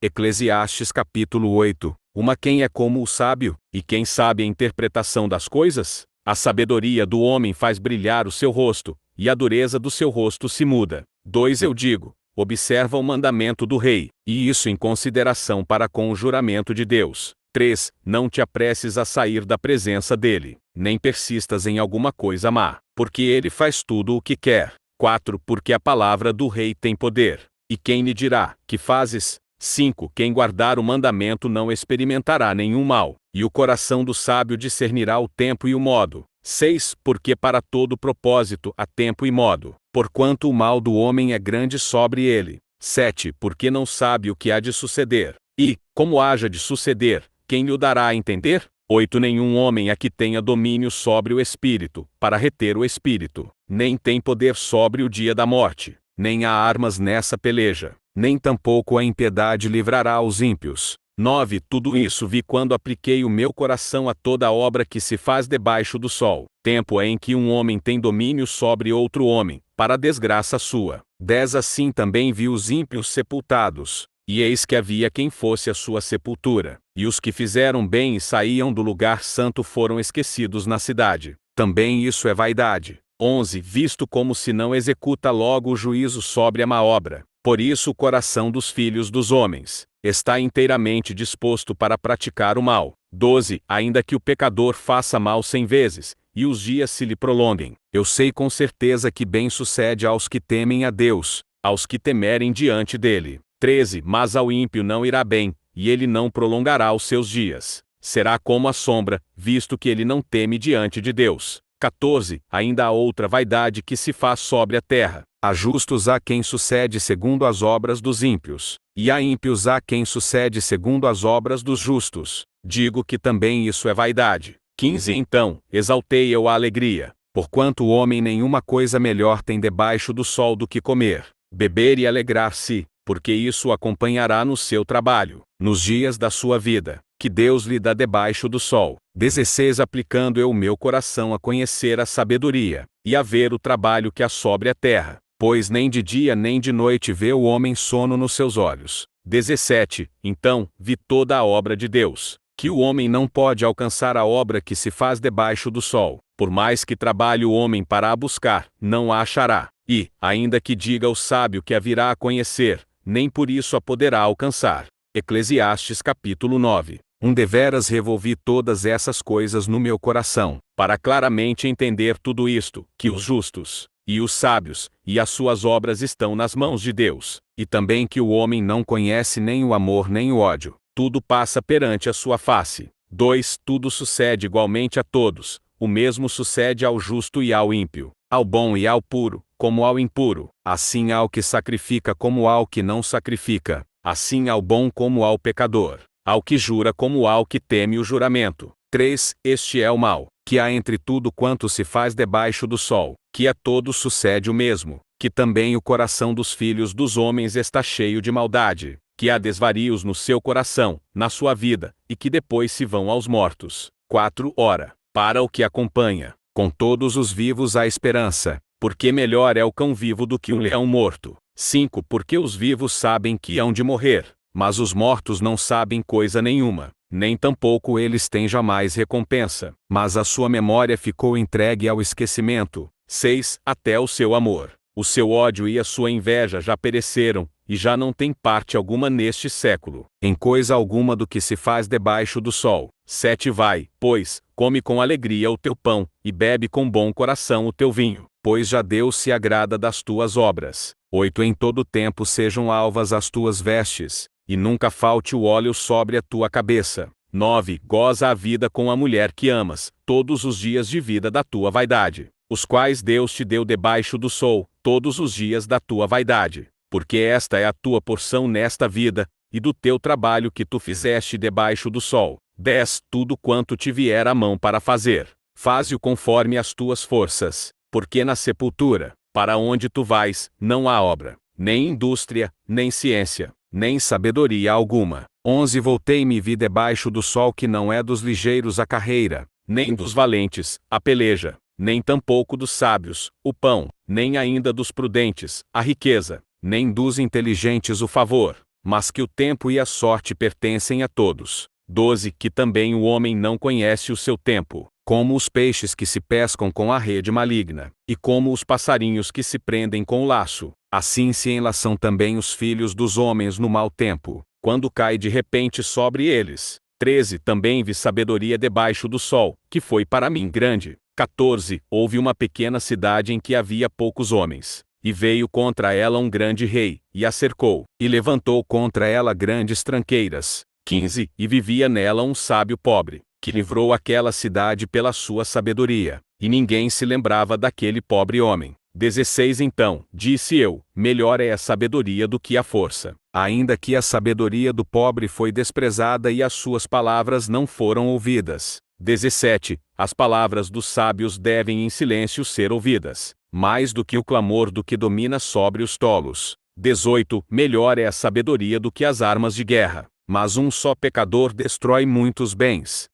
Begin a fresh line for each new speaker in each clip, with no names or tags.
Eclesiastes capítulo 8. Quem é como o sábio, e quem sabe a interpretação das coisas? A sabedoria do homem faz brilhar o seu rosto, e a dureza do seu rosto se muda. 2 Eu digo, observa o mandamento do rei, e isso em consideração para com o juramento de Deus. 3 Não te apresses a sair da presença dele, nem persistas em alguma coisa má, porque ele faz tudo o que quer. 4 Porque a palavra do rei tem poder, e quem lhe dirá, que fazes? 5 Quem guardar o mandamento não experimentará nenhum mal, e o coração do sábio discernirá o tempo e o modo. 6 Porque para todo propósito há tempo e modo, porquanto o mal do homem é grande sobre ele. 7 Porque não sabe o que há de suceder, e, como haja de suceder, quem lhe o dará a entender? 8 Nenhum homem é que tenha domínio sobre o espírito, para reter o espírito, nem tem poder sobre o dia da morte, nem há armas nessa peleja, nem tampouco a impiedade livrará os ímpios. 9 Tudo isso vi quando apliquei o meu coração a toda a obra que se faz debaixo do sol. Tempo é em que um homem tem domínio sobre outro homem, para a desgraça sua. 10 Assim também vi os ímpios sepultados, e eis que havia quem fosse a sua sepultura, e os que fizeram bem e saíam do lugar santo foram esquecidos na cidade. Também isso é vaidade. 11 Visto como se não executa logo o juízo sobre a má obra, por isso o coração dos filhos dos homens está inteiramente disposto para praticar o mal. 12 Ainda que o pecador faça mal 100 vezes, e os dias se lhe prolonguem, eu sei com certeza que bem sucede aos que temem a Deus, aos que temerem diante dele. 13 Mas ao ímpio não irá bem, e ele não prolongará os seus dias. Será como a sombra, visto que ele não teme diante de Deus. 14 Ainda há outra vaidade que se faz sobre a terra. Há justos a quem sucede segundo as obras dos ímpios, e há ímpios a quem sucede segundo as obras dos justos. Digo que também isso é vaidade. 15 Então, exaltei eu a alegria, porquanto o homem nenhuma coisa melhor tem debaixo do sol do que comer, beber e alegrar-se, porque isso o acompanhará no seu trabalho, nos dias da sua vida, que Deus lhe dá debaixo do sol. 16 Aplicando eu o meu coração a conhecer a sabedoria, e a ver o trabalho que há sobre a terra, pois nem de dia nem de noite vê o homem sono nos seus olhos. 17 Então, vi toda a obra de Deus, que o homem não pode alcançar a obra que se faz debaixo do sol, por mais que trabalhe o homem para a buscar, não a achará, e, ainda que diga o sábio que a virá a conhecer, nem por isso a poderá alcançar. Eclesiastes capítulo 9. Deveras revolvi todas essas coisas no meu coração, para claramente entender tudo isto, que os justos, e os sábios, e as suas obras estão nas mãos de Deus, e também que o homem não conhece nem o amor nem o ódio, tudo passa perante a sua face. 2 Tudo sucede igualmente a todos, o mesmo sucede ao justo e ao ímpio, ao bom e ao puro, como ao impuro, assim ao que sacrifica como ao que não sacrifica, assim ao bom como ao pecador, ao que jura como ao que teme o juramento. 3 Este é o mal, que há entre tudo quanto se faz debaixo do sol, que a todos sucede o mesmo, que também o coração dos filhos dos homens está cheio de maldade, que há desvarios no seu coração, na sua vida, e que depois se vão aos mortos. 4 Ora, para o que acompanha, com todos os vivos há esperança, porque melhor é o cão vivo do que um leão morto. 5 Porque os vivos sabem que hão de morrer, mas os mortos não sabem coisa nenhuma, nem tampouco eles têm jamais recompensa, mas a sua memória ficou entregue ao esquecimento. 6 Até o seu amor, o seu ódio e a sua inveja já pereceram, e já não tem parte alguma neste século, em coisa alguma do que se faz debaixo do sol. 7 Vai, pois, come com alegria o teu pão, e bebe com bom coração o teu vinho, pois já Deus se agrada das tuas obras. 8 Em todo tempo sejam alvas as tuas vestes, e nunca falte o óleo sobre a tua cabeça. 9 Goza a vida com a mulher que amas, todos os dias de vida da tua vaidade, os quais Deus te deu debaixo do sol, todos os dias da tua vaidade, porque esta é a tua porção nesta vida, e do teu trabalho que tu fizeste debaixo do sol. 10 Tudo quanto te vier à mão para fazer, faze-o conforme as tuas forças, porque na sepultura, para onde tu vais, não há obra, nem indústria, nem ciência, nem sabedoria alguma. 11 Voltei-me e vi debaixo do sol que não é dos ligeiros a carreira, nem dos valentes, a peleja, nem tampouco dos sábios, o pão, nem ainda dos prudentes, a riqueza, nem dos inteligentes o favor, mas que o tempo e a sorte pertencem a todos. 12. Que também o homem não conhece o seu tempo, como os peixes que se pescam com a rede maligna, e como os passarinhos que se prendem com o laço. Assim se enlaçam também os filhos dos homens no mau tempo, quando cai de repente sobre eles. 13. Também vi sabedoria debaixo do sol, que foi para mim grande. 14. Houve uma pequena cidade em que havia poucos homens, e veio contra ela um grande rei, e a cercou, e levantou contra ela grandes tranqueiras. 15. E vivia nela um sábio pobre, que livrou aquela cidade pela sua sabedoria, e ninguém se lembrava daquele pobre homem. 16. Então, disse eu, melhor é a sabedoria do que a força, ainda que a sabedoria do pobre foi desprezada e as suas palavras não foram ouvidas. 17. As palavras dos sábios devem em silêncio ser ouvidas, mais do que o clamor do que domina sobre os tolos. 18. Melhor é a sabedoria do que as armas de guerra, mas um só pecador destrói muitos bens.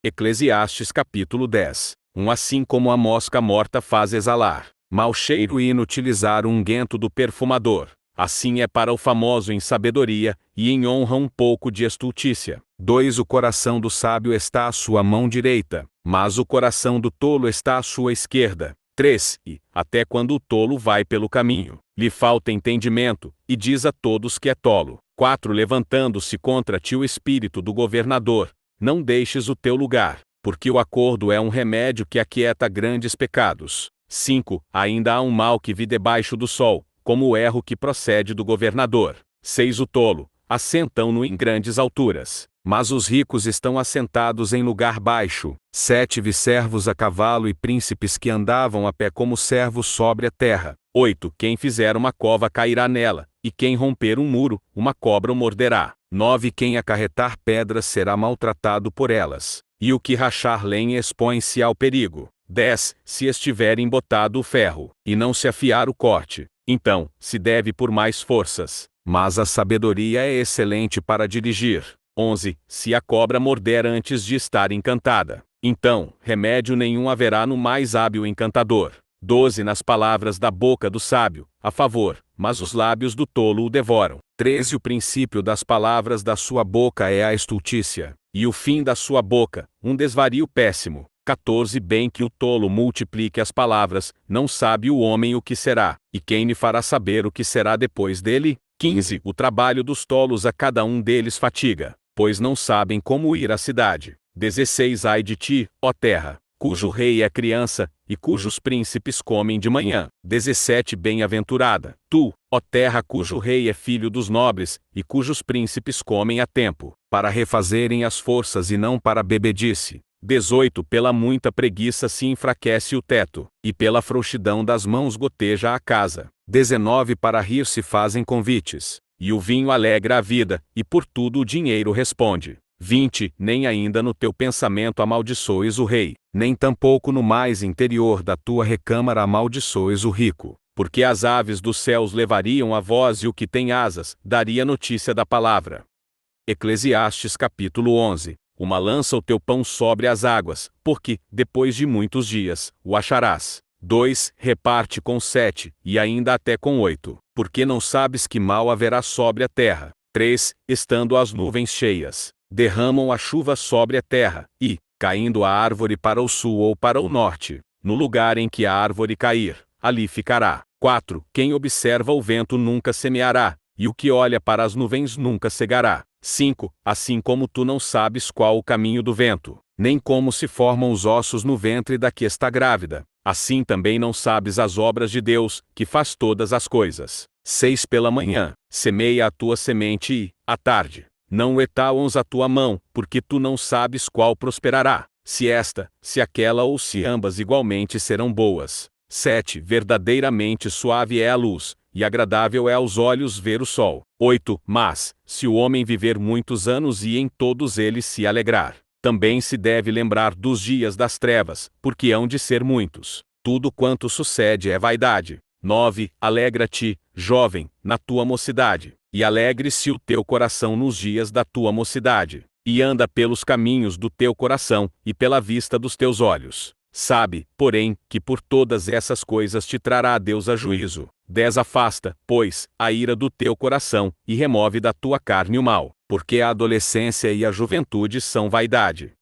Eclesiastes capítulo 10. Assim como a mosca morta faz exalar mau cheiro e inutilizar o unguento do perfumador, assim é para o famoso em sabedoria, e em honra um pouco de estultícia. 2. O coração do sábio está à sua mão direita, mas o coração do tolo está à sua esquerda. 3. E, até quando o tolo vai pelo caminho, lhe falta entendimento, e diz a todos que é tolo. 4. Levantando-se contra ti o espírito do governador, não deixes o teu lugar, porque o acordo é um remédio que aquieta grandes pecados. 5. Ainda há um mal que vi debaixo do sol, como o erro que procede do governador. 6. O tolo, assentam-no em grandes alturas, mas os ricos estão assentados em lugar baixo. 7. Vi servos a cavalo e príncipes que andavam a pé como servos sobre a terra. 8. Quem fizer uma cova cairá nela, e quem romper um muro, uma cobra o morderá. 9. Quem acarretar pedras será maltratado por elas, e o que rachar lenha expõe-se ao perigo. 10. Se estiver embotado o ferro, e não se afiar o corte, então, se deve por mais forças, mas a sabedoria é excelente para dirigir. 11. Se a cobra morder antes de estar encantada, então, remédio nenhum haverá no mais hábil encantador. 12. Nas palavras da boca do sábio, a favor, mas os lábios do tolo o devoram. 13. O princípio das palavras da sua boca é a estultícia, e o fim da sua boca, um desvario péssimo. 14. Bem que o tolo multiplique as palavras, não sabe o homem o que será, e quem lhe fará saber o que será depois dele? 15. O trabalho dos tolos a cada um deles fatiga, pois não sabem como ir à cidade. 16. Ai de ti, ó terra, cujo rei é criança, e cujos príncipes comem de manhã. 17. Bem-aventurada, tu, ó terra cujo rei é filho dos nobres, e cujos príncipes comem a tempo, para refazerem as forças e não para bebedice. 18. Pela muita preguiça se enfraquece o teto, e pela frouxidão das mãos goteja a casa. 19. Para rir se fazem convites, e o vinho alegra a vida, e por tudo o dinheiro responde. 20. Nem ainda no teu pensamento amaldiçoes o rei, nem tampouco no mais interior da tua recâmara amaldiçoes o rico, porque as aves dos céus levariam a voz e o que tem asas, daria notícia da palavra. Eclesiastes capítulo 11. Lança o teu pão sobre as águas, porque, depois de muitos dias, o acharás. 2. Reparte com 7, e ainda até com 8, porque não sabes que mal haverá sobre a terra. 3. Estando as nuvens cheias, derramam a chuva sobre a terra, e, caindo a árvore para o sul ou para o norte, no lugar em que a árvore cair, ali ficará. 4. Quem observa o vento nunca semeará, e o que olha para as nuvens nunca cegará. 5. Assim como tu não sabes qual o caminho do vento, nem como se formam os ossos no ventre da que está grávida, assim também não sabes as obras de Deus, que faz todas as coisas. 6. Pela manhã, semeia a tua semente e, à tarde, não etaons a tua mão, porque tu não sabes qual prosperará, se esta, se aquela ou se ambas igualmente serão boas. 7. Verdadeiramente suave é a luz, e agradável é aos olhos ver o sol. 8. Mas, se o homem viver muitos anos e em todos eles se alegrar, também se deve lembrar dos dias das trevas, porque hão de ser muitos. Tudo quanto sucede é vaidade. 9. Alegra-te, jovem, na tua mocidade, e alegre-se o teu coração nos dias da tua mocidade, e anda pelos caminhos do teu coração, e pela vista dos teus olhos. Sabe, porém, que por todas essas coisas te trará Deus a juízo. 10 Afasta, pois, a ira do teu coração, e remove da tua carne o mal, porque a adolescência e a juventude são vaidade,